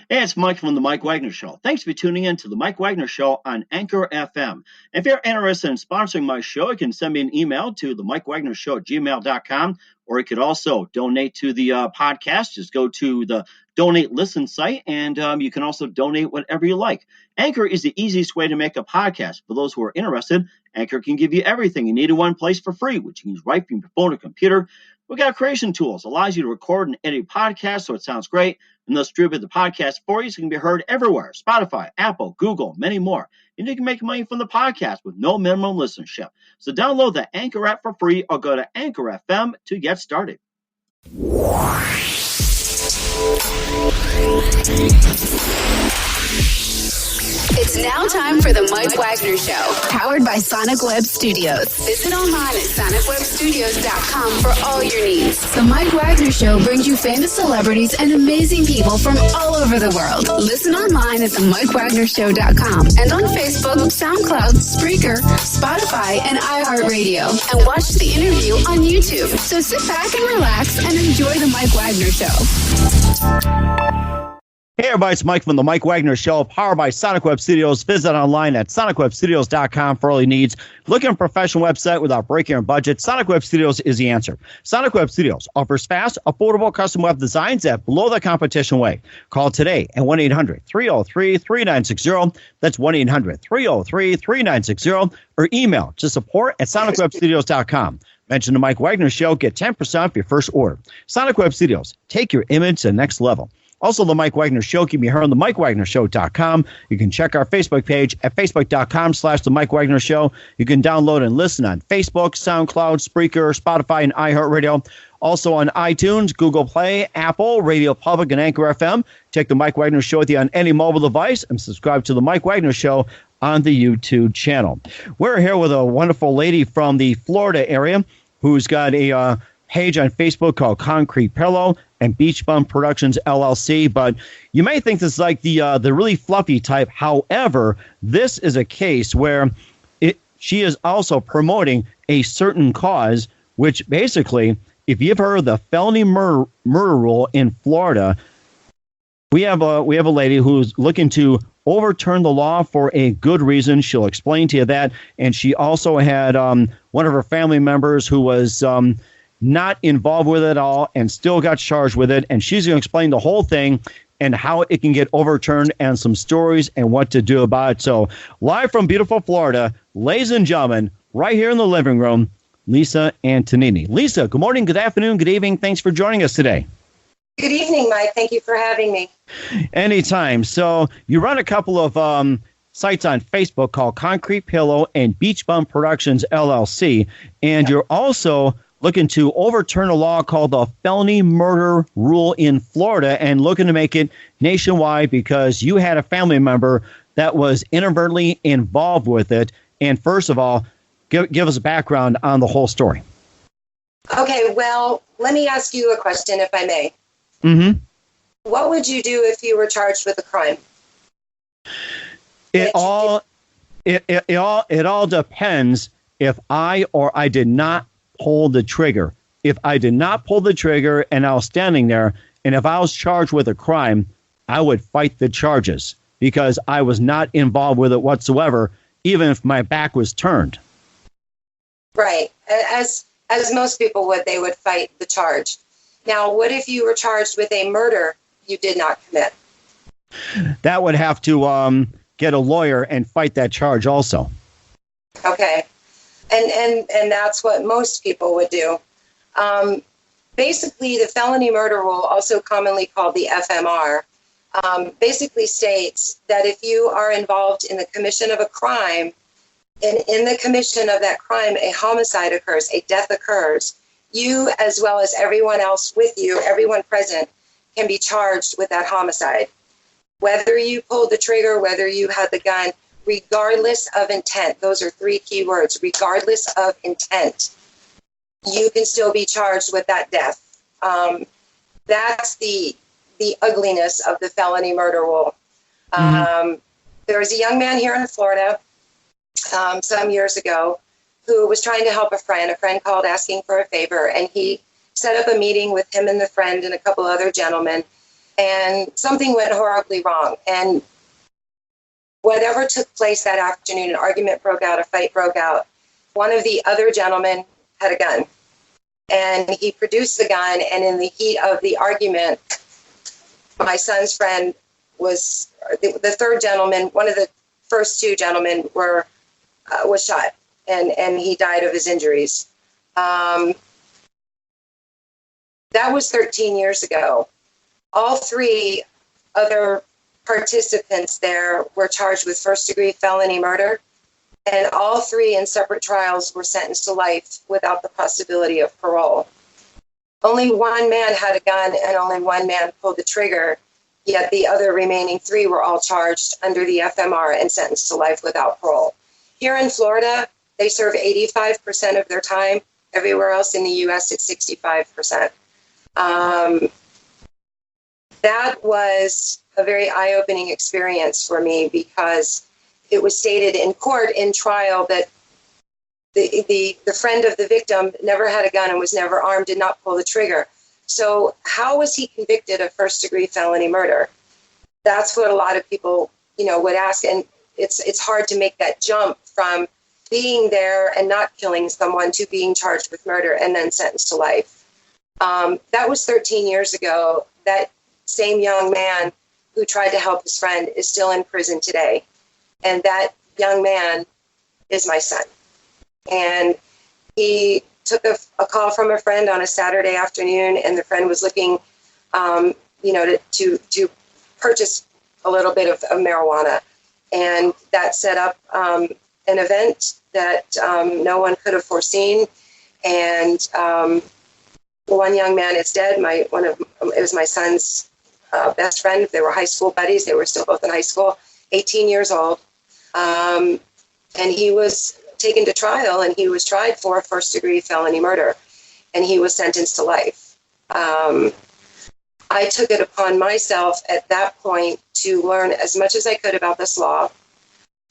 Hey, it's Mike from the Mike Wagner Show. Thanks for tuning in to the Mike Wagner Show on Anchor FM. If you're interested in sponsoring my show, you can send me an email to the Mike Wagner Show at gmail.com, or you could also donate to the podcast. Just go to the donate listen site, and you can also donate whatever you like. Anchor is the easiest way to make a podcast. For those who are interested, Anchor can give you everything you need in one place for free, which you can use right from your phone or computer. We've got creation tools, allows you to record and edit podcasts so it sounds great, and they'll distribute the podcast for you so it can be heard everywhere. Spotify, Apple, Google, many more. And you can make money from the podcast with no minimum listenership. So download the Anchor app for free or go to Anchor FM to get started. It's now time for the Mike Wagner Show, powered by Sonic Web Studios. Visit online at sonicwebstudios.com for all your needs. The Mike Wagner Show brings you famous celebrities and amazing people from all over the world. Listen online at themikewagnershow.com and on Facebook, SoundCloud, Spreaker, Spotify, and iHeartRadio. And watch the interview on YouTube. So sit back and relax and enjoy the Mike Wagner Show. Hey everybody, it's Mike from the Mike Wagner Show, powered by Sonic Web Studios. Visit online at sonicwebstudios.com for all your needs. Looking at a professional website without breaking your budget? Sonic Web Studios is the answer. Sonic Web Studios offers fast, affordable custom web designs that blow the competition away. Call today at 1-800-303-3960. That's 1-800-303-3960. Or email to support@sonicwebstudios.com. Mention the Mike Wagner Show, get 10% off your first order. Sonic Web Studios, take your image to the next level. Also, the Mike Wagner Show can be heard on the MikeWagnerShow.com. You can check our Facebook page at Facebook.com/The Mike Wagner Show. You can download and listen on Facebook, SoundCloud, Spreaker, Spotify, and iHeartRadio. Also on iTunes, Google Play, Apple, Radio Public, and Anchor FM. Take the Mike Wagner Show with you on any mobile device and subscribe to the Mike Wagner Show on the YouTube channel. We're here with a wonderful lady from the Florida area who's got a page on Facebook called Concrete Pillow and Beach Bum Productions LLC, but you may think this is like the really fluffy type. However, this is a case where she is also promoting a certain cause, which basically, if you've heard of the Felony Murder Rule in Florida, we have a lady who's looking to overturn the law for a good reason. She'll explain to you that, and she also had one of her family members who was not involved with it at all and still got charged with it. And she's going to explain the whole thing and how it can get overturned and some stories and what to do about it. So live from beautiful Florida, ladies and gentlemen, right here in the living room, Lisa Antonini. Lisa, good morning, good afternoon, good evening. Thanks for joining us today. Good evening, Mike. Thank you for having me. Anytime. So you run a couple of sites on Facebook called Concrete Pillow and Beach Bum Productions LLC. And you're also looking to overturn a law called the Felony Murder Rule in Florida and looking to make it nationwide because you had a family member that was inadvertently involved with it. And first of all, give us a background on the whole story. Okay, well, let me ask you a question, if I may. Mm-hmm. What would you do if you were charged with a crime? It all depends if I did not pull the trigger. If I did not pull the trigger and I was standing there, and if I was charged with a crime, I would fight the charges because I was not involved with it whatsoever, even if my back was turned. Right. As most people would, they would fight the charge. Now, what if you were charged with a murder you did not commit? That would have to get a lawyer and fight that charge also. Okay. And that's what most people would do. Basically, the Felony Murder Rule, also commonly called the FMR, basically states that if you are involved in the commission of a crime, and in the commission of that crime, a homicide occurs, a death occurs, you, as well as everyone else with you, everyone present, can be charged with that homicide. Whether you pulled the trigger, whether you had the gun, regardless of intent, those are three key words, regardless of intent, you can still be charged with that death. That's the ugliness of the Felony Murder Rule. There was a young man here in Florida some years ago who was trying to help a friend. A friend called asking for a favor, and he set up a meeting with him and the friend and a couple other gentlemen. and something went horribly wrong. And whatever took place that afternoon, an argument broke out, a fight broke out. One of the other gentlemen had a gun, and he produced the gun, and in the heat of the argument, my son's friend was, the third gentleman, one of the first two gentlemen was shot, and he died of his injuries. That was 13 years ago. All three other participants there were charged with first-degree felony murder, and all three in separate trials were sentenced to life without the possibility of parole. Only one man had a gun, and only one man pulled the trigger, yet the other remaining three were all charged under the FMR and sentenced to life without parole. Here in Florida, they serve 85% of their time. Everywhere else in the U.S., it's 65%. That was a very eye-opening experience for me, because it was stated in court in trial that the friend of the victim never had a gun and was never armed, did not pull the trigger. So how was he convicted of first-degree felony murder? That's what a lot of people, would ask, and it's hard to make that jump from being there and not killing someone to being charged with murder and then sentenced to life. That was 13 years ago. That same young man who tried to help his friend is still in prison today. And that young man is my son. And he took a call from a friend on a Saturday afternoon, and the friend was looking, to purchase a little bit of marijuana. And that set up an event that no one could have foreseen. And one young man is dead. It was my son's best friend. They were high school buddies. They were still both in high school, 18 years old. And he was taken to trial, and he was tried for first-degree felony murder, and he was sentenced to life. I took it upon myself at that point to learn as much as I could about this law,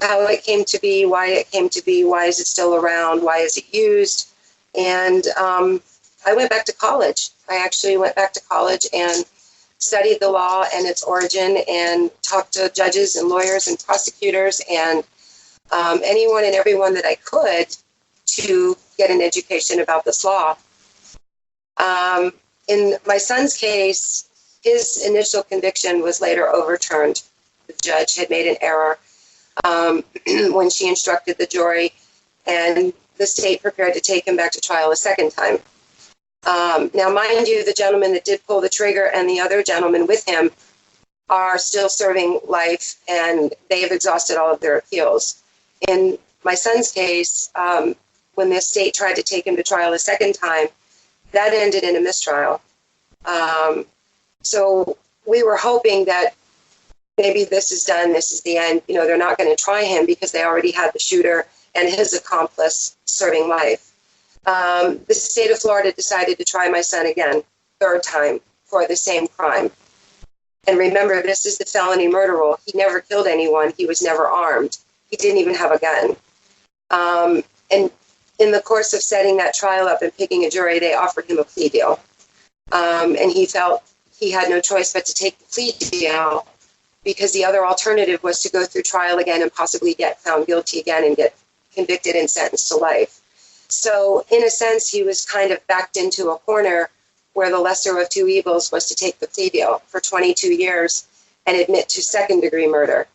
how it came to be, why it came to be, why is it still around, why is it used, and I went back to college. I actually went back to college and studied the law and its origin, and talked to judges and lawyers and prosecutors and anyone and everyone that I could to get an education about this law. In my son's case, his initial conviction was later overturned. The judge had made an error when she instructed the jury, and the state prepared to take him back to trial a second time. Now, mind you, the gentleman that did pull the trigger and the other gentleman with him are still serving life, and they have exhausted all of their appeals. In my son's case, when the state tried to take him to trial a second time, that ended in a mistrial. So we were hoping that maybe this is done, this is the end. They're not going to try him because they already had the shooter and his accomplice serving life. The state of Florida decided to try my son again, third time, for the same crime. And remember, this is the felony murder rule. He never killed anyone. He was never armed. He didn't even have a gun. And in the course of setting that trial up and picking a jury, they offered him a plea deal. And he felt he had no choice but to take the plea deal, because the other alternative was to go through trial again and possibly get found guilty again and get convicted and sentenced to life. So in a sense, he was kind of backed into a corner where the lesser of two evils was to take the plea deal for 22 years and admit to second-degree murder.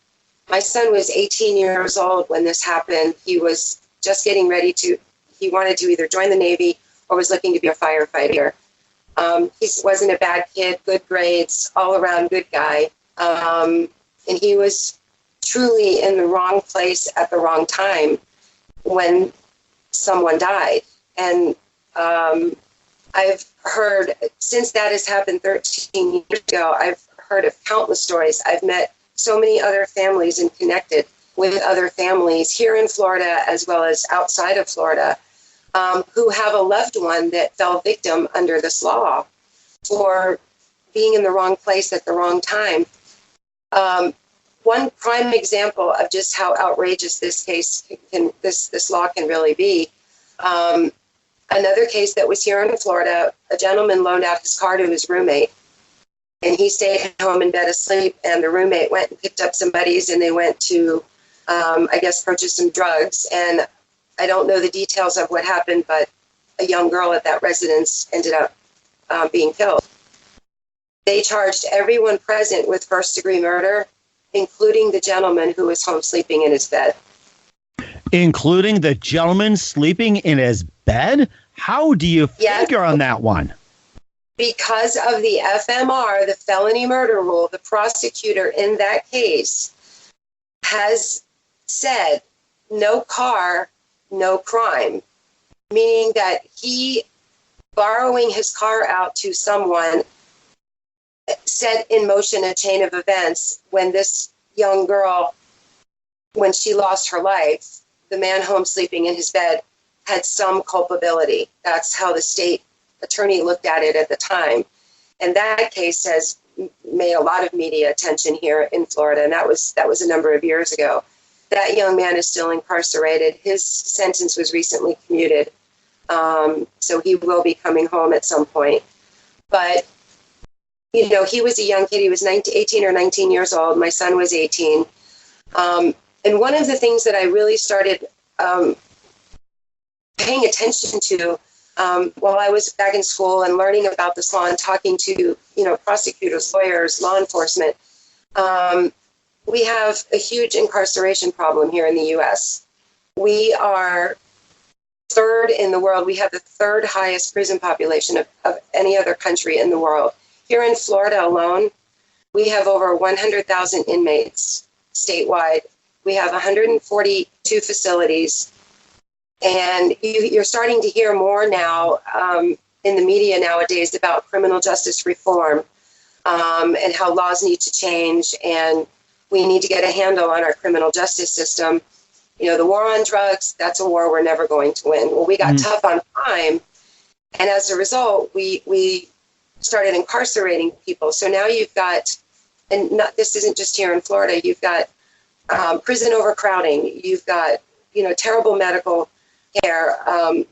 My son was 18 years old when this happened. He was just getting ready he wanted to either join the Navy or was looking to be a firefighter. He wasn't a bad kid, good grades, all-around good guy. And he was truly in the wrong place at the wrong time when someone died. And I've heard, since that has happened 13 years ago, I've heard of countless stories. I've met so many other families and connected with other families here in Florida as well as outside of Florida who have a loved one that fell victim under this law for being in the wrong place at the wrong time. One prime example of just how outrageous this case this law can really be. Another case that was here in Florida, a gentleman loaned out his car to his roommate. And he stayed home in bed asleep, and the roommate went and picked up some buddies, and they went to, I guess, purchase some drugs. And I don't know the details of what happened, but a young girl at that residence ended up being killed. They charged everyone present with first-degree murder, including the gentleman who was home sleeping in his bed. Including the gentleman sleeping in his bed? How do you figure on that one? Because of the FMR, the felony murder rule, the prosecutor in that case has said no car, no crime, meaning that he borrowing his car out to someone set in motion a chain of events when this young girl, when she lost her life, the man home sleeping in his bed had some culpability. That's how the state attorney looked at it at the time. And that case has made a lot of media attention here in Florida, and that was a number of years ago. That young man is still incarcerated. His sentence was recently commuted, so he will be coming home at some point. But, you know, he was a young kid. He was 18 or 19 years old. My son was 18. And one of the things that I really started paying attention to while I was back in school and learning about this law and talking to, you know, prosecutors, lawyers, law enforcement, we have a huge incarceration problem here in the U.S. We are third in the world. We have the third highest prison population of any other country in the world. Here in Florida alone, we have over 100,000 inmates statewide. We have 142 facilities. And you're starting to hear more now in the media nowadays about criminal justice reform and how laws need to change, and we need to get a handle on our criminal justice system. You know, the war on drugs, that's a war we're never going to win. Well, we got tough on crime, and as a result, we started incarcerating people. So now you've got, and this isn't just here in Florida, you've got prison overcrowding, you've got, you know, terrible medical care.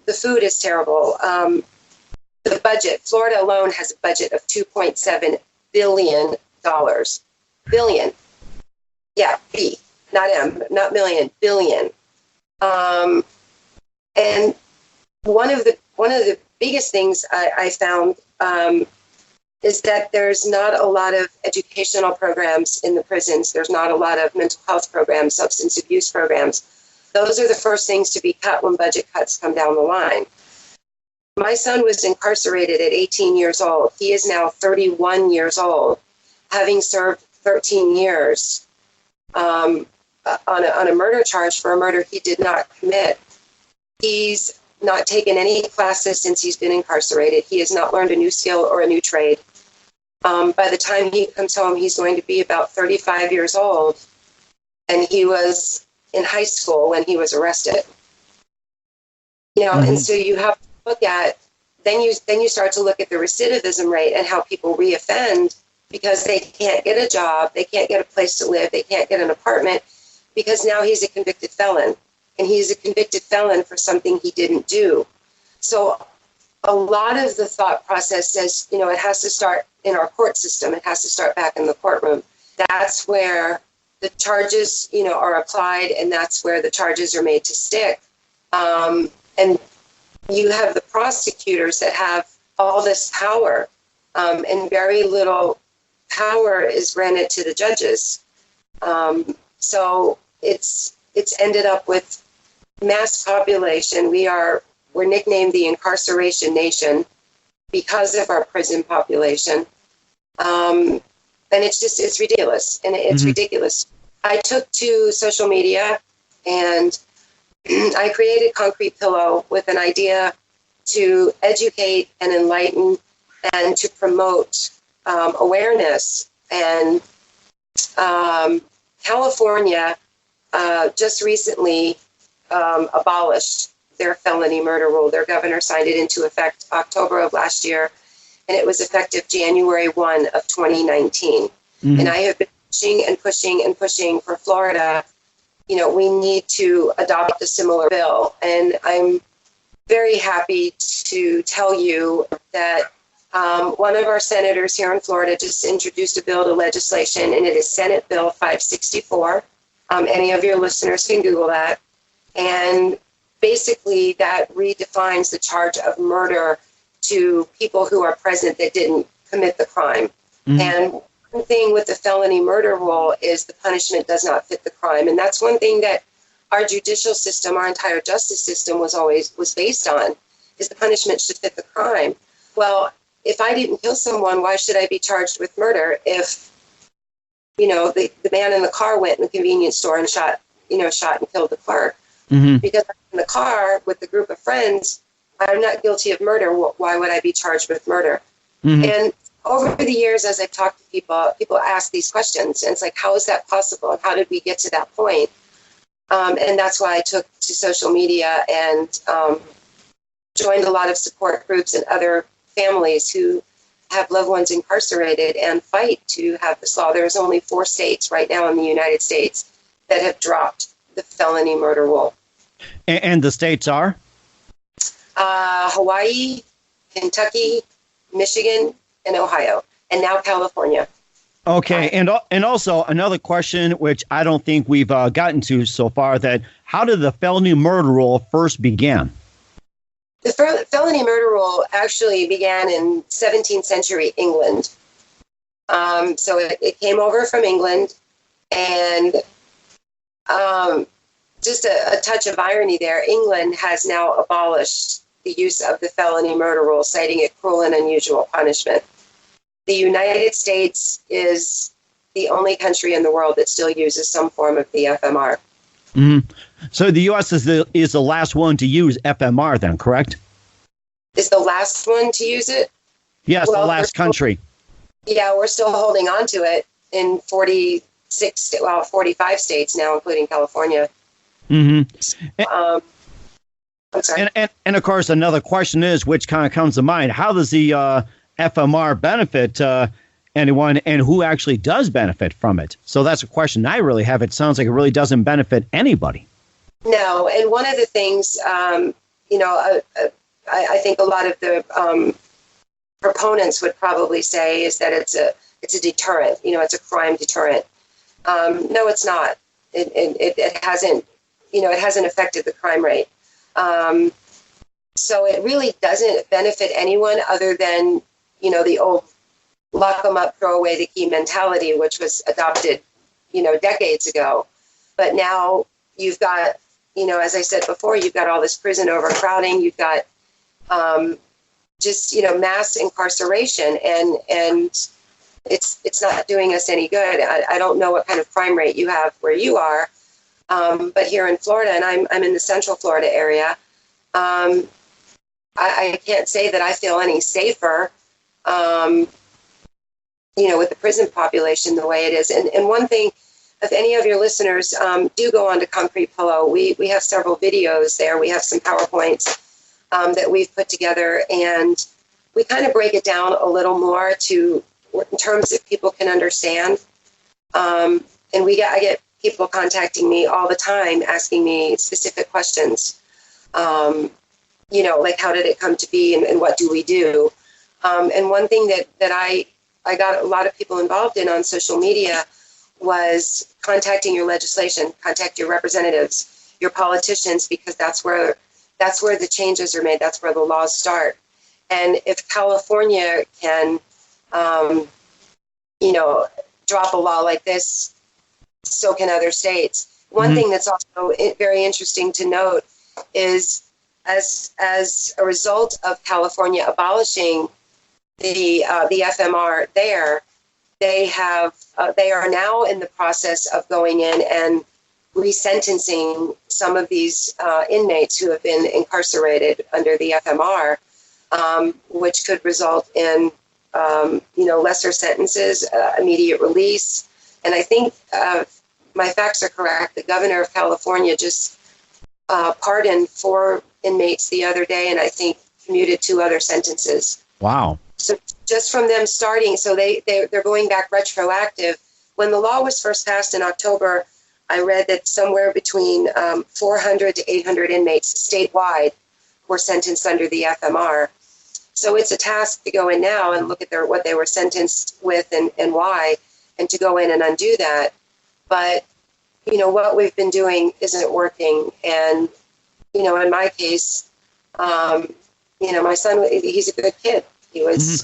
The food is terrible. The budget, Florida alone has a budget of $2.7 billion. Billion. Yeah, B, not M, not million, billion. And one of the biggest things I found is that there's not a lot of educational programs in the prisons. There's not a lot of mental health programs, substance abuse programs. Those are the first things to be cut when budget cuts come down the line. My son was incarcerated at 18 years old. He is now 31 years old, having served 13 years on a murder charge for a murder he did not commit. He's not taken any classes since he's been incarcerated. He has not learned a new skill or a new trade. By the time he comes home, he's going to be about 35 years old, and he was in high school when he was arrested. You know, and so you have to look at, then you start to look at the recidivism rate and how people reoffend because they can't get a job, they can't get a place to live, they can't get an apartment because now he's a convicted felon, and he's a convicted felon for something he didn't do. So a lot of the thought process says, you know, it has to start in our court system. It has to start back in the courtroom. That's where the charges, you know, are applied, and that's where the charges are made to stick. And you have the prosecutors that have all this power, and very little power is granted to the judges. So it's ended up with mass population. We're nicknamed the incarceration nation because of our prison population. And it's ridiculous. And it's ridiculous. I took to social media and I created Concrete Pillow with an idea to educate and enlighten and to promote awareness. And California just recently abolished their felony murder rule. Their governor signed it into effect October of last year, and it was effective January 1 of 2019. And I have been pushing and pushing and pushing for Florida. You know, we need to adopt a similar bill. And I'm very happy to tell you that One of our senators here in Florida just introduced a bill to legislation, and it is Senate Bill 564. Any of your listeners can Google that. And basically that redefines the charge of murder to people who are present that didn't commit the crime. Mm-hmm. And one thing with the felony murder rule is the punishment does not fit the crime. And that's one thing that our judicial system, our entire justice system was based on, is the punishment should fit the crime. Well, if I didn't kill someone, why should I be charged with murder? If, the man in the car went in the convenience store and shot and killed the clerk. Mm-hmm. Because I'm in the car with a group of friends, I'm not guilty of murder. Why would I be charged with murder? Mm-hmm. And over the years, as I've talked to people ask these questions. And it's like, how is that possible? And how did we get to that point? And that's why I took to social media and joined a lot of support groups and other families who have loved ones incarcerated and fight to have this law. There's only 4 states right now in the United States that have dropped the felony murder rule. And the states are? Hawaii, Kentucky, Michigan, and Ohio, and now California. Okay, and also another question, which I don't think we've gotten to so far, that how did the felony murder rule first begin? The felony murder rule actually began in 17th century England. So it came over from England, and just a touch of irony there, England has now abolished the use of the felony murder rule, citing it cruel and unusual punishment. The United States is the only country in the world that still uses some form of the FMR. Mm-hmm. So the U.S. is the last one to use FMR then, correct? Is the last one to use it? Yes, well, the last country. We're still holding on to it in 45 states now, including California. Mm-hmm. I'm sorry. And of course, another question is, which kind of comes to mind, how does the FMR benefit anyone, and who actually does benefit from it? So that's a question I really have. It sounds like it really doesn't benefit anybody. No, and one of the things, I think a lot of the proponents would probably say is that it's a deterrent. It's a crime deterrent. No, it's not. It hasn't. It hasn't affected the crime rate. So it really doesn't benefit anyone other than, the old lock them up, throw away the key mentality, which was adopted, decades ago. But now you've got, as I said before, you've got all this prison overcrowding. You've got mass incarceration, and it's not doing us any good. I don't know what kind of crime rate you have where you are. But here in Florida, and I'm in the Central Florida area, I can't say that I feel any safer, with the prison population the way it is. And one thing, if any of your listeners do go on to Concrete Pillow, we have several videos there. We have some PowerPoints that we've put together, and we kind of break it down a little more in terms that people can understand. And I get people contacting me all the time, asking me specific questions. Like how did it come to be, and what do we do? And one thing that I got a lot of people involved in on social media was contacting your legislation, contact your representatives, your politicians, because that's where the changes are made. That's where the laws start. And if California can, drop a law like this, so can other states. One thing that's also very interesting to note is as a result of California abolishing the FMR there, they are now in the process of going in and resentencing some of these inmates who have been incarcerated under the FMR, which could result in lesser sentences, immediate release. And I think my facts are correct. The governor of California just pardoned 4 inmates the other day, and I think commuted 2 other sentences. Wow. So just from them starting, so they're going back retroactive. When the law was first passed in October, I read that somewhere between 400 to 800 inmates statewide were sentenced under the FMR. So it's a task to go in now and look at what they were sentenced with and why, and to go in and undo that. But, what we've been doing isn't working. And, in my case, my son, he's a good kid. He was,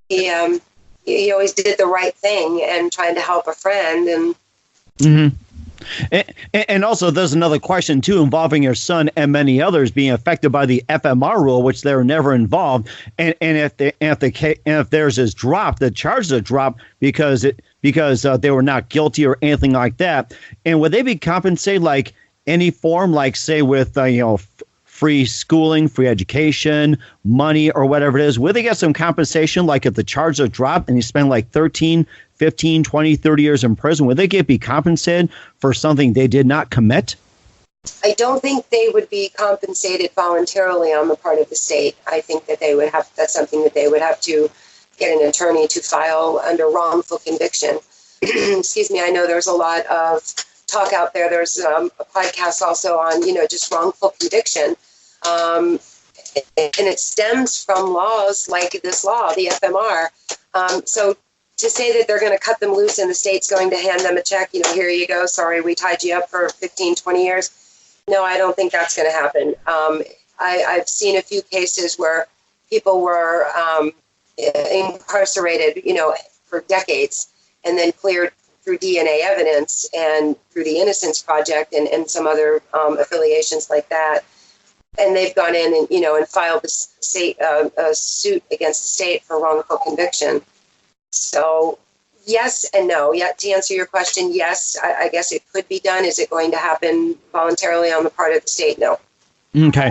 he always did the right thing and trying to help a friend. And And also, there's another question, too, involving your son and many others being affected by the FMR rule, which they were never involved. And if theirs is dropped, the charges are dropped because they were not guilty or anything like that. And would they be compensated like any form, like, say, with, free schooling, free education, money, or whatever it is? Would they get some compensation, like if the charges are dropped and you spend like 13, 15, 20, 30 years in prison? Would they be compensated for something they did not commit? I don't think they would be compensated voluntarily on the part of the state. I think that that's something that they would have to get an attorney to file under wrongful conviction. Excuse me. I know there's a lot of talk out there. There's a podcast also on, just wrongful conviction. And it stems from laws like this law, the FMR. So to say that they're going to cut them loose and the state's going to hand them a check, here you go, sorry, we tied you up for 15, 20 years. No, I don't think that's going to happen. I've seen a few cases where people were incarcerated, for decades and then cleared through DNA evidence and through the Innocence Project and some other affiliations like that. And they've gone in and, and filed a suit against the state for wrongful conviction. So yes and no. Yeah, to answer your question, yes, I guess it could be done. Is it going to happen voluntarily on the part of the state? No. Okay.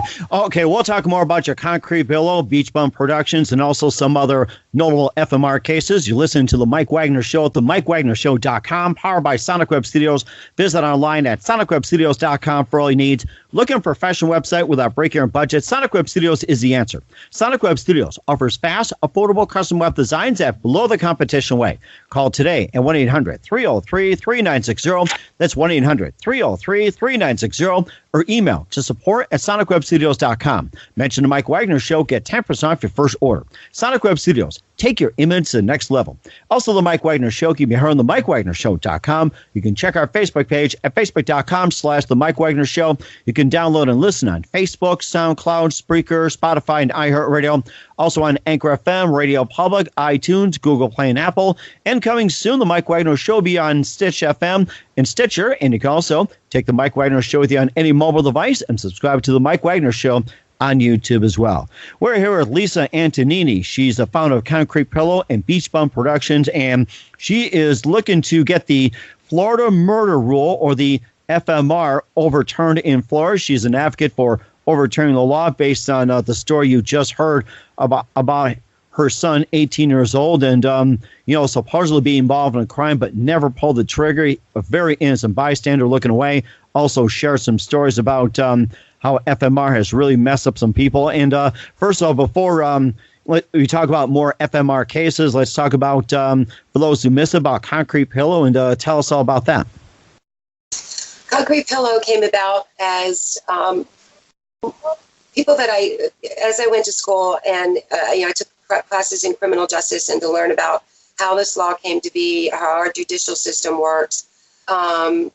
We'll talk more about your Concrete Pillow, Beach Bum Productions, and also some other notable FMR cases. You listen to The Mike Wagner Show at themikewagnershow.com, powered by Sonic Web Studios. Visit online at sonicwebstudios.com for all your needs. Looking for a professional website without breaking your budget? Sonic Web Studios is the answer. Sonic Web Studios offers fast, affordable custom web designs at below the competition way. Call today at 1-800-303-3960. That's 1-800-303-3960. Or email to support@sonicwebstudios.com. Mention the Mike Wagner Show. Get 10% off your first order. Sonic Web Studios. Take your image to the next level. Also, the Mike Wagner Show can be heard on the MikeWagnerShow.com. You can check our Facebook page at Facebook.com/The Mike Wagner Show. You can download and listen on Facebook, SoundCloud, Spreaker, Spotify, and iHeartRadio. Also on Anchor FM, Radio Public, iTunes, Google Play, and Apple. And coming soon, the Mike Wagner Show will be on Stitch FM and Stitcher. And you can also take the Mike Wagner Show with you on any mobile device and subscribe to the Mike Wagner Show on YouTube as well. We're here with Lisa Antonini. She's the founder of Concrete Pillow and Beach Bum Productions, and she is looking to get the Florida Murder Rule, or the FMR, overturned in Florida. She's an advocate for overturning the law based on the story you just heard about her son, 18 years old, and supposedly being involved in a crime but never pulled the trigger. A very innocent bystander looking away. Also shared some stories about how FMR has really messed up some people. And first of all, before we talk about more FMR cases, let's talk about, for those who missed it, about Concrete Pillow, and tell us all about that. Concrete Pillow came about as people that as I went to school and I took classes in criminal justice and to learn about how this law came to be, how our judicial system works. I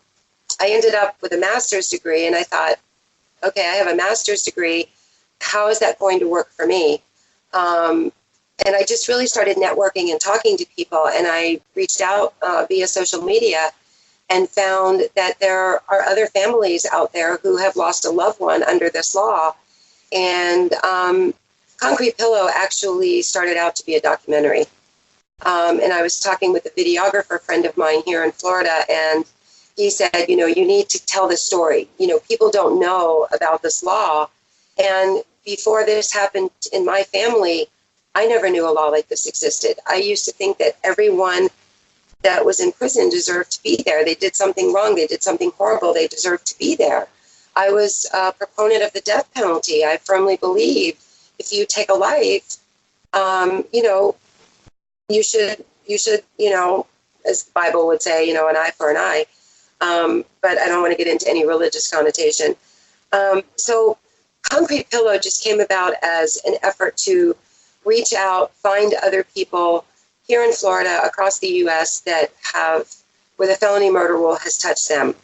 ended up with a master's degree, and I thought, okay, I have a master's degree. How is that going to work for me? And I just really started networking and talking to people, and I reached out via social media and found that there are other families out there who have lost a loved one under this law. And Concrete Pillow actually started out to be a documentary. And I was talking with a videographer friend of mine here in Florida, and he said, you need to tell this story. People don't know about this law. And before this happened in my family, I never knew a law like this existed. I used to think that everyone that was in prison deserved to be there. They did something wrong. They did something horrible. They deserved to be there. I was a proponent of the death penalty. I firmly believe if you take a life, you should, as the Bible would say, an eye for an eye. But I don't want to get into any religious connotation. So Concrete Pillow just came about as an effort to reach out, find other people here in Florida, across the U.S. that where the felony murder rule has touched them.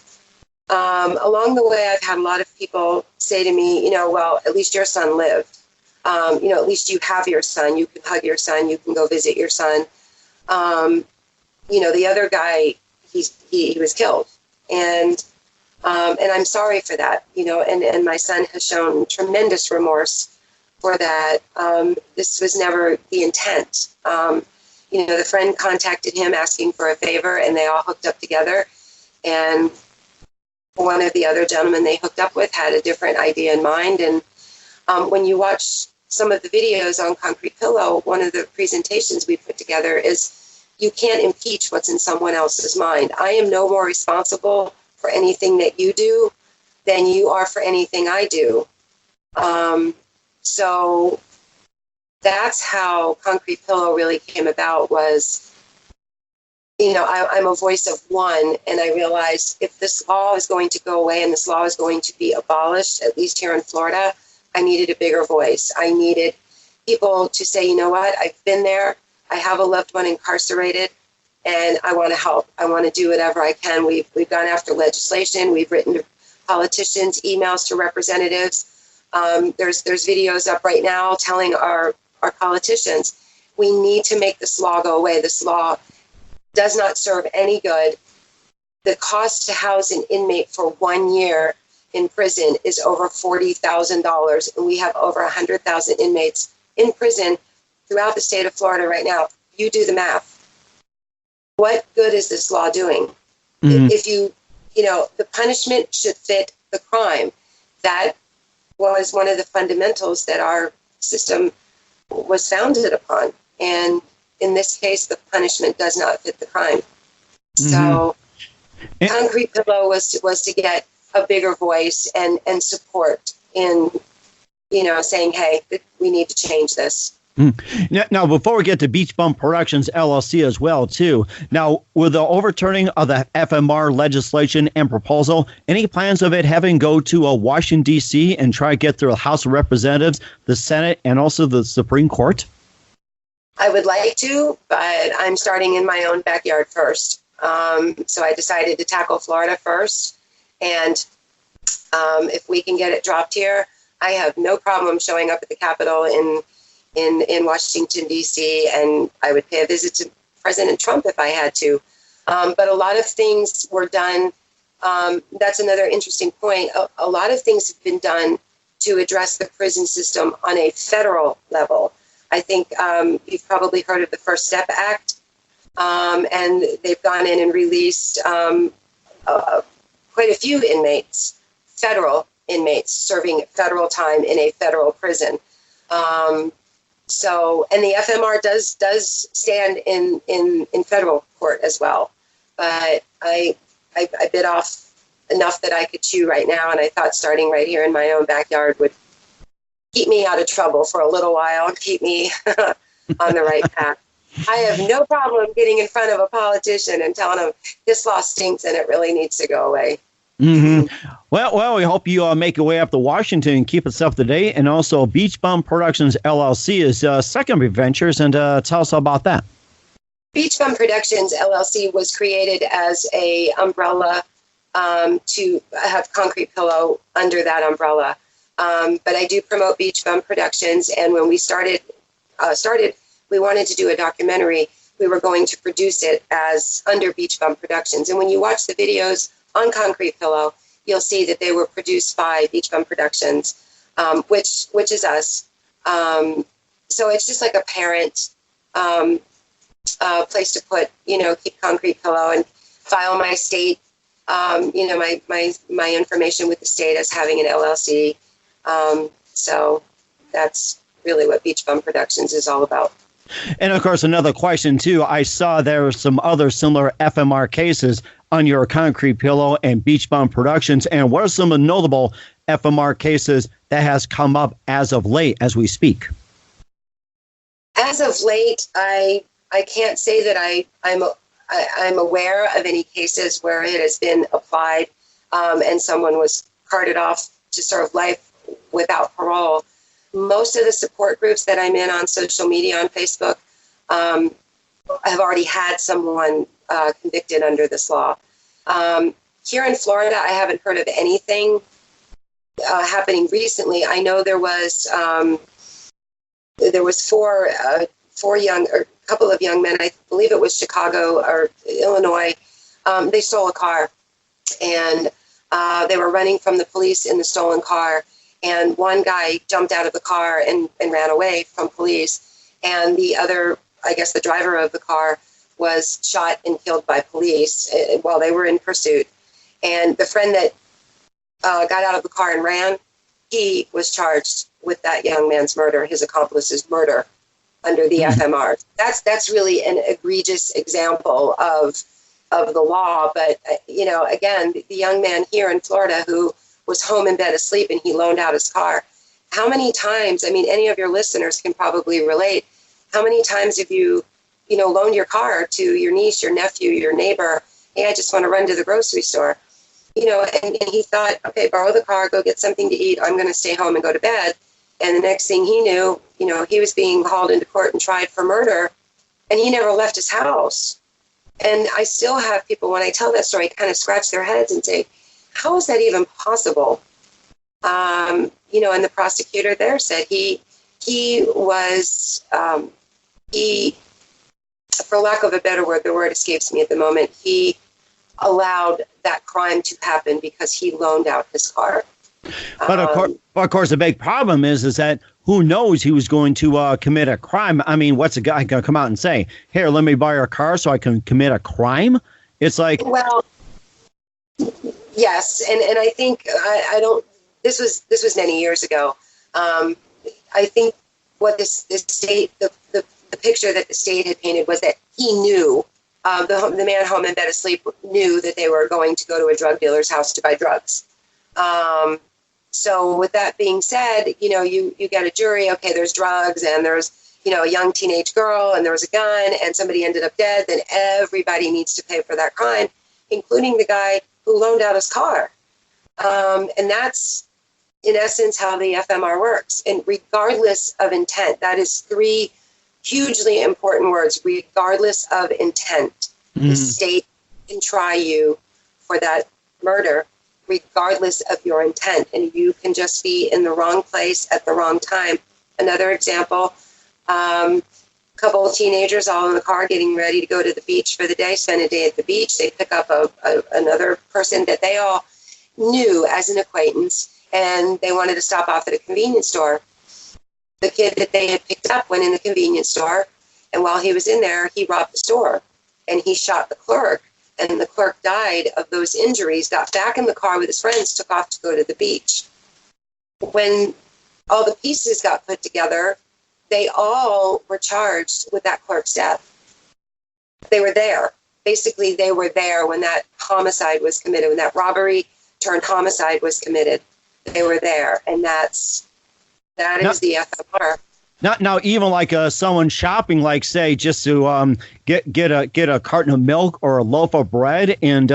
Along the way, I've had a lot of people say to me, well, at least your son lived. At least you have your son. You can hug your son. You can go visit your son. The other guy, he was killed. And I'm sorry for that, and my son has shown tremendous remorse for that. This was never the intent. The friend contacted him asking for a favor, and they all hooked up together. And one of the other gentlemen they hooked up with had a different idea in mind. And when you watch some of the videos on Concrete Pillow, one of the presentations we put together is you can't impeach what's in someone else's mind. I am no more responsible for anything that you do than you are for anything I do. So that's how Concrete Pillow really came about was, I'm a voice of one, and I realized if this law is going to go away and this law is going to be abolished, at least here in Florida, I needed a bigger voice. I needed people to say, you know what, I've been there. I have a loved one incarcerated, and I want to help. I want to do whatever I can. We've gone after legislation. We've written to politicians, emails to representatives. There's videos up right now telling our politicians, we need to make this law go away. This law does not serve any good. The cost to house an inmate for 1 year in prison is over $40,000, and we have over 100,000 inmates in prison throughout the state of Florida right now. You do the math. What good is this law doing? Mm-hmm. If the punishment should fit the crime. That was one of the fundamentals that our system was founded upon. And in this case, the punishment does not fit the crime. Mm-hmm. So Concrete Pillow was to get a bigger voice and support in, saying, hey, we need to change this. Now, before we get to Beach Bum Productions LLC as well, too, now, with the overturning of the FMR legislation and proposal, any plans of it having go to Washington, D.C. and try to get through the House of Representatives, the Senate, and also the Supreme Court? I would like to, but I'm starting in my own backyard first. So I decided to tackle Florida first. And if we can get it dropped here, I have no problem showing up at the Capitol in Washington, D.C., and I would pay a visit to President Trump if I had to. But a lot of things were done. That's another interesting point. A lot of things have been done to address the prison system on a federal level. I think you've probably heard of the First Step Act, and they've gone in and released quite a few inmates, federal inmates, serving federal time in a federal prison. And the FMR does stand in federal court as well. But I bit off enough that I could chew right now, and I thought starting right here in my own backyard would keep me out of trouble for a little while, keep me on the right path. I have no problem getting in front of a politician and telling them this law stinks and it really needs to go away. Mm-hmm. Well, we hope you make your way up to Washington and keep us up to date. And also, Beach Bum Productions LLC is second of your ventures, and tell us about that. Beach Bum Productions LLC was created as a umbrella to have Concrete Pillow under that umbrella. But I do promote Beach Bum Productions, and when we started, we wanted to do a documentary. We were going to produce it as under Beach Bum Productions, and when you watch the videos on Concrete Pillow, you'll see that they were produced by Beach Bum Productions, which is us. So it's just like a parent place to put, keep Concrete Pillow and file my state, my information with the state as having an LLC. So that's really what Beach Bum Productions is all about. And of course, another question too. I saw there were some other similar FMR cases on your Concrete Pillow and Beach Bum Productions. And what are some of the notable FMR cases that has come up as of late as we speak? As of late, I can't say that I'm aware of any cases where it has been applied and someone was carted off to serve life without parole. Most of the support groups that I'm in on social media, on Facebook, have already had someone convicted under this law. Here in Florida, I haven't heard of anything happening recently. I know there was a couple of young men, I believe it was Chicago or Illinois. They stole a car, and they were running from the police in the stolen car. And one guy jumped out of the car and ran away from police. And the other, I guess the driver of the car, was shot and killed by police while they were in pursuit. And the friend that got out of the car and ran, he was charged with that young man's murder, his accomplice's murder, under the FMR. That's really an egregious example of the law. But, again, the young man here in Florida who was home in bed asleep and he loaned out his car. How many times, any of your listeners can probably relate, how many times have you, loaned your car to your niece, your nephew, your neighbor? Hey, I just want to run to the grocery store. And he thought, okay, borrow the car, go get something to eat. I'm going to stay home and go to bed. And the next thing he knew, he was being hauled into court and tried for murder, and he never left his house. And I still have people, when I tell that story, kind of scratch their heads and say, how is that even possible? And the prosecutor there said he was, for lack of a better word, the word escapes me at the moment, he allowed that crime to happen because he loaned out his car. But of course, the big problem is that who knows he was going to commit a crime? What's a guy going to come out and say, here, let me buy your car so I can commit a crime? It's like... Well, yes. And I think I don't, this was many years ago. I think what the state, the picture that the state had painted was that he knew, the man home in bed asleep knew that they were going to go to a drug dealer's house to buy drugs. So with that being said, you get a jury, okay, there's drugs and there's, a young teenage girl and there was a gun and somebody ended up dead, then everybody needs to pay for that crime, including the guy who loaned out his car. And that's, in essence, how the FMR works. And regardless of intent, that is three hugely important words, regardless of intent. The state can try you for that murder, regardless of your intent. And you can just be in the wrong place at the wrong time. Another example, a couple of teenagers all in the car getting ready to go to the beach for the day, spend a day at the beach. They pick up another person that they all knew as an acquaintance, and they wanted to stop off at a convenience store. The kid that they had picked up went in the convenience store, and while he was in there, he robbed the store, and he shot the clerk, and the clerk died of those injuries, got back in the car with his friends, took off to go to the beach. When all the pieces got put together, they all were charged with that clerk's death. They were there. Basically, they were there when that homicide was committed, when that robbery turned homicide was committed. They were there, and that is the FMR. Now, even like someone shopping, like say, just to get a carton of milk or a loaf of bread, and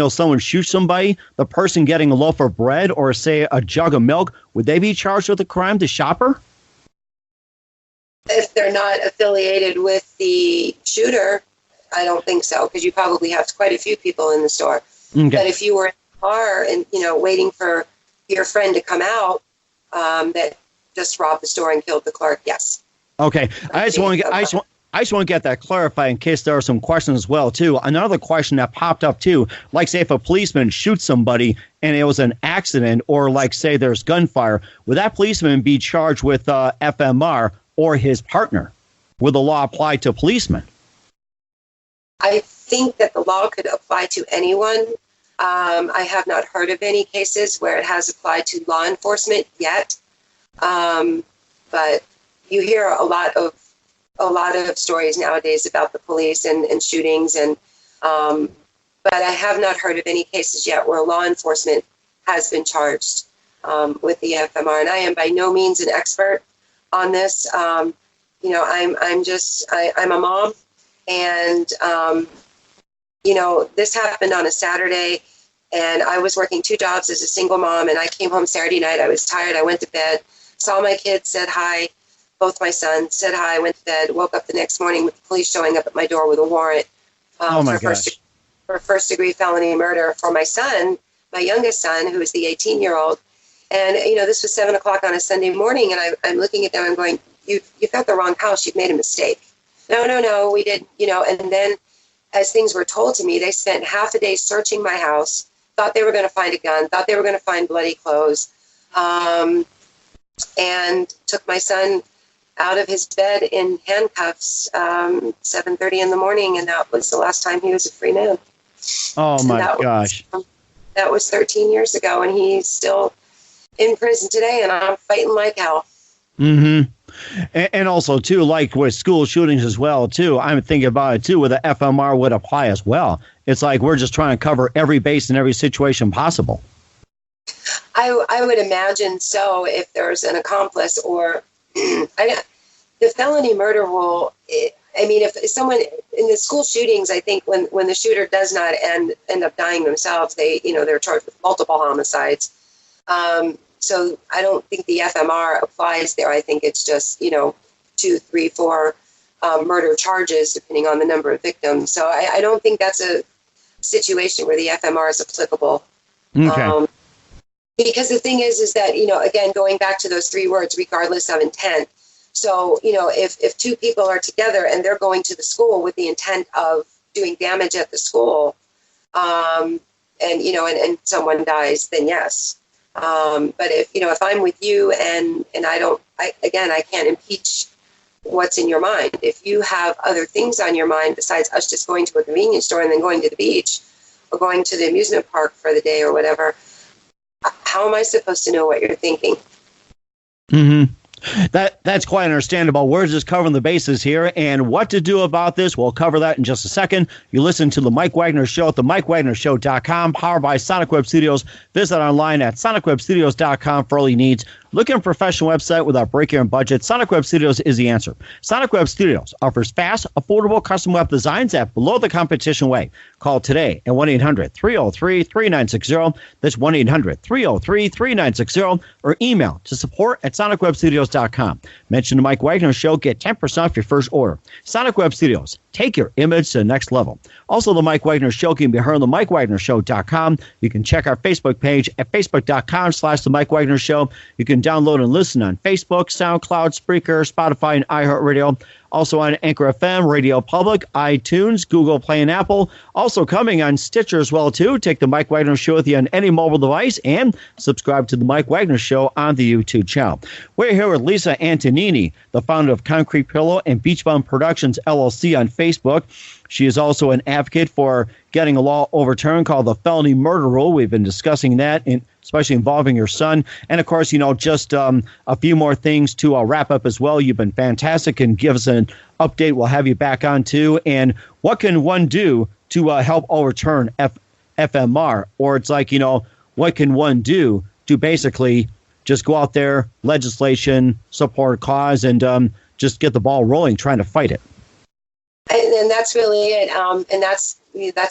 someone shoots somebody, the person getting a loaf of bread or say a jug of milk, would they be charged with a crime? The shopper? If they're not affiliated with the shooter, I don't think so, because you probably have quite a few people in the store. Okay. But if you were in the car and waiting for your friend to come out, that just robbed the store and killed the clerk, yes. Okay, I just want to get that clarified in case there are some questions as well too. Another question that popped up too, like say if a policeman shoots somebody and it was an accident, or like say there's gunfire, would that policeman be charged with FMR or his partner? Would the law apply to policemen? I think that the law could apply to anyone. I have not heard of any cases where it has applied to law enforcement yet. But you hear a lot of stories nowadays about the police and shootings, and but I have not heard of any cases yet where law enforcement has been charged with the FMR. And I am by no means an expert on this. I'm a mom, and this happened on a Saturday, And I was working 2 jobs as a single mom, and I came home Saturday night. I was tired. I went to bed, saw my kids, said hi. Both my sons said hi, went to bed, woke up the next morning with the police showing up at my door with a warrant for first-degree felony murder for my son, my youngest son, who is the 18-year-old. And, this was 7 o'clock on a Sunday morning, and I'm looking at them and going, you've got the wrong house. You've made a mistake. No, we didn't, And then as things were told to me, they spent half a day searching my house, thought they were going to find a gun, thought they were going to find bloody clothes, and took my son out of his bed in handcuffs 7:30 in the morning, and that was the last time he was a free man. Oh, my gosh. That was 13 years ago, and he's still in prison today, and I'm fighting like hell. Mm-hmm. And also, too, like with school shootings as well, too, I'm thinking about it, too, where the FMR would apply as well. It's like we're just trying to cover every base in every situation possible. I would imagine so, if there's an accomplice or the felony murder rule. If someone in the school shootings, I think when the shooter does not end up dying themselves, they're charged with multiple homicides. So I don't think the FMR applies there. I think it's just 2, 3, 4 murder charges depending on the number of victims. So I don't think that's a situation where the FMR is applicable. Okay. Because the thing is that, again, going back to those 3 words, regardless of intent. So, if 2 people are together and they're going to the school with the intent of doing damage at the school, and someone dies, then yes. But if I'm with you and I can't impeach what's in your mind. If you have other things on your mind besides us just going to a convenience store and then going to the beach or going to the amusement park for the day or whatever, how am I supposed to know what you're thinking? Mm-hmm. That's quite understandable. We're just covering the bases here, and what to do about this, we'll cover that in just a second. You listen to The Mike Wagner Show at themikewagnershow.com, powered by Sonic Web Studios. Visit online at sonicwebstudios.com for all your needs. Looking for a professional website without breaking your budget? Sonic Web Studios is the answer. Sonic Web Studios offers fast, affordable custom web designs at below the competition way. Call today at 1-800-303-3960. That's 1-800-303-3960, or email to support@sonicwebstudios.com. Mention the Mike Wagner Show. Get 10% off your first order. Sonic Web Studios. Take your image to the next level. Also, the Mike Wagner Show can be heard on the MikeWagnerShow.com. You can check our Facebook page at Facebook.com/the Mike Wagner Show. You can download and listen on Facebook, SoundCloud, Spreaker, Spotify, and iHeartRadio. Also on Anchor FM, Radio Public, iTunes, Google Play, and Apple. Also coming on Stitcher as well, too. Take the Mike Wagner Show with you on any mobile device and subscribe to the Mike Wagner Show on the YouTube channel. We're here with Lisa Antonini, the founder of Concrete Pillow and Beach Bum Productions, LLC on Facebook. She is also an advocate for getting a law overturned called the Felony Murder Rule. We've been discussing that, especially involving your son. And, of course, just a few more things to wrap up as well. You've been fantastic, and give us an update. We'll have you back on, too. And what can one do to help overturn FMR? Or it's like, what can one do to basically just go out there, legislation, support a cause, and just get the ball rolling trying to fight it? And that's really it. And that's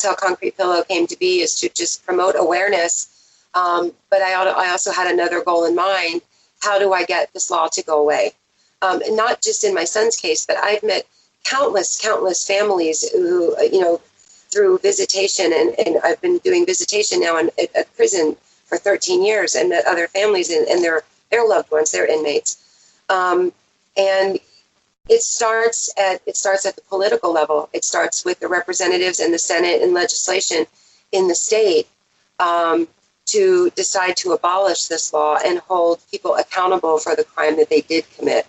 how Concrete Pillow came to be, is to just promote awareness. But I also had another goal in mind. How do I get this law to go away? And not just in my son's case, but I've met countless families who, through visitation, and I've been doing visitation now at prison for 13 years, and met other families and their loved ones, their inmates. And it starts at the political level. It starts with the representatives and the Senate and legislation in the state to decide to abolish this law and hold people accountable for the crime that they did commit.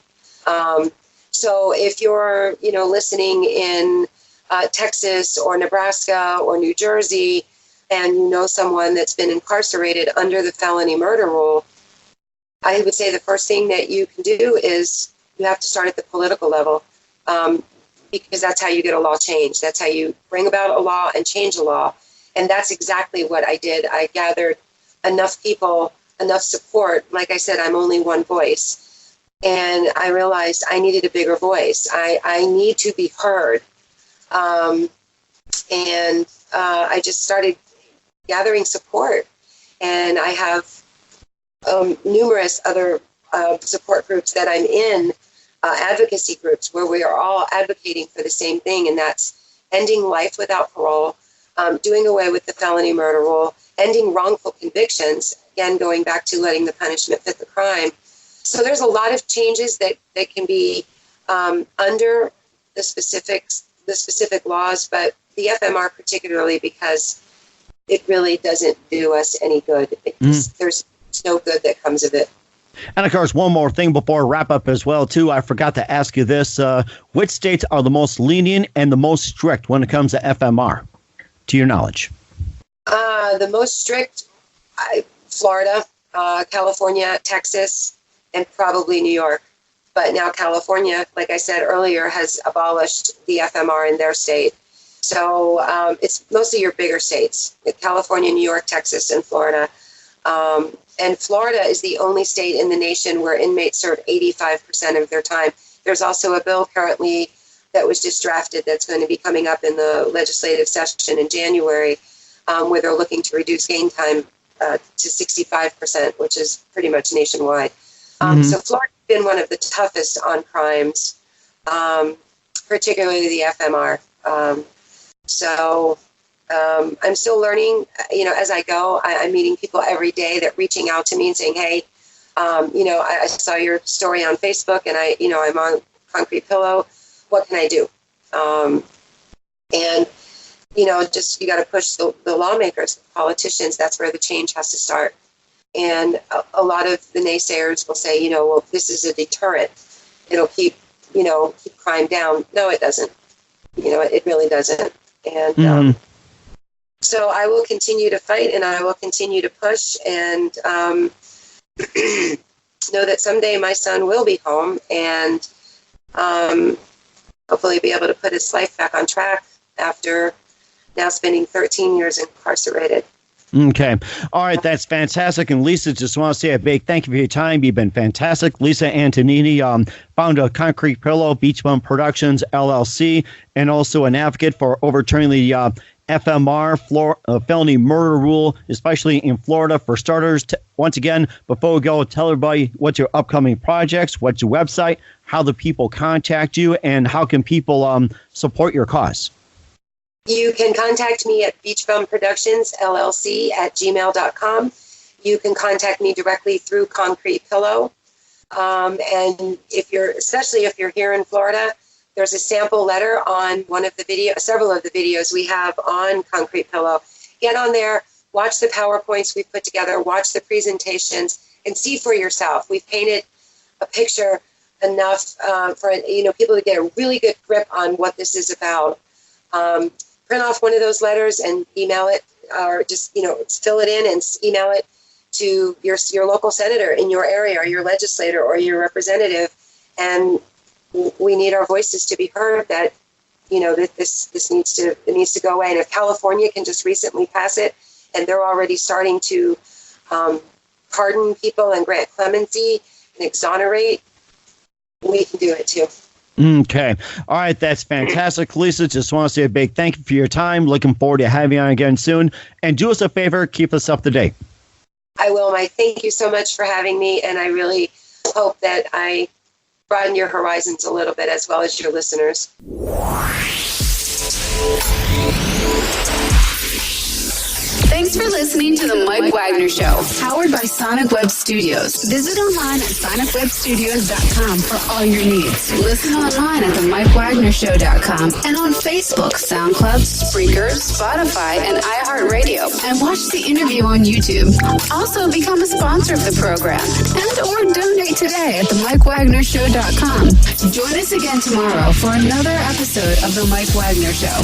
So if you're, listening in Texas or Nebraska or New Jersey, and you know someone that's been incarcerated under the felony murder rule, I would say the first thing that you can do is you have to start at the political level, because that's how you get a law changed. That's how you bring about a law and change a law. And that's exactly what I did. I gathered enough people, enough support. Like I said, I'm only one voice. And I realized I needed a bigger voice. I need to be heard. I just started gathering support. And I have numerous other support groups that I'm in, advocacy groups where we are all advocating for the same thing, and that's ending life without parole, doing away with the felony murder rule, ending wrongful convictions, again, going back to letting the punishment fit the crime. So there's a lot of changes that can be under the specific laws, but the FMR particularly, because it really doesn't do us any good. There's no good that comes of it. And of course, one more thing before I wrap up as well, too. I forgot to ask you this. Which states are the most lenient and the most strict when it comes to FMR, to your knowledge? The most strict, Florida, California, Texas, and probably New York. But now California, like I said earlier, has abolished the FMR in their state. So it's mostly your bigger states, California, New York, Texas, and Florida. And Florida is the only state in the nation where inmates serve 85% of their time. There's also a bill currently that was just drafted that's going to be coming up in the legislative session in January, where they're looking to reduce game time to 65%, which is pretty much nationwide. So Florida's been one of the toughest on crimes, particularly the FMR. I'm still learning, as I go. I'm meeting people every day that reaching out to me and saying, hey, I saw your story on Facebook and I'm on Concrete Pillow. What can I do? Just you got to push the lawmakers, the politicians. That's where the change has to start. And a lot of the naysayers will say, well, this is a deterrent. It'll keep crime down. No, it doesn't. It really doesn't. And so I will continue to fight and I will continue to push and know that someday my son will be home and hopefully be able to put his life back on track after now spending 13 years incarcerated. Okay. All right. That's fantastic. And Lisa, just want to say a big thank you for your time. You've been fantastic. Lisa Antonini, founder of Concrete Pillow, Beach Bum Productions, LLC, and also an advocate for overturning the FMR, felony murder rule, especially in Florida. For starters, once again, before we go, tell everybody what's your upcoming projects, what's your website, how the people contact you, and how can people support your cause. You can contact me at beachbumproductionsllc@gmail.com. You can contact me directly through Concrete Pillow. And especially if you're here in Florida, there's a sample letter on several of the videos we have on Concrete Pillow. Get on there, watch the PowerPoints we've put together, watch the presentations, and see for yourself. We've painted a picture enough for people to get a really good grip on what this is about. Print off one of those letters and email it, or just fill it in and email it to your local senator in your area, or your legislator, or your representative. And we need our voices to be heard. That that this needs to go away. And if California can just recently pass it, and they're already starting to pardon people and grant clemency and exonerate, we can do it too. Okay. All right. That's fantastic. Lisa, just want to say a big thank you for your time. Looking forward to having you on again soon. And do us a favor, keep us up to date. I will, Mike. Thank you so much for having me. And I really hope that I broaden your horizons a little bit as well as your listeners. Thanks for listening to The Mike Wagner Show, powered by Sonic Web Studios. Visit online at sonicwebstudios.com for all your needs. Listen online at themikewagnershow.com and on Facebook, SoundCloud, Spreaker, Spotify, and iHeartRadio. And watch the interview on YouTube. Also, become a sponsor of the program or donate today at themikewagnershow.com. Join us again tomorrow for another episode of The Mike Wagner Show.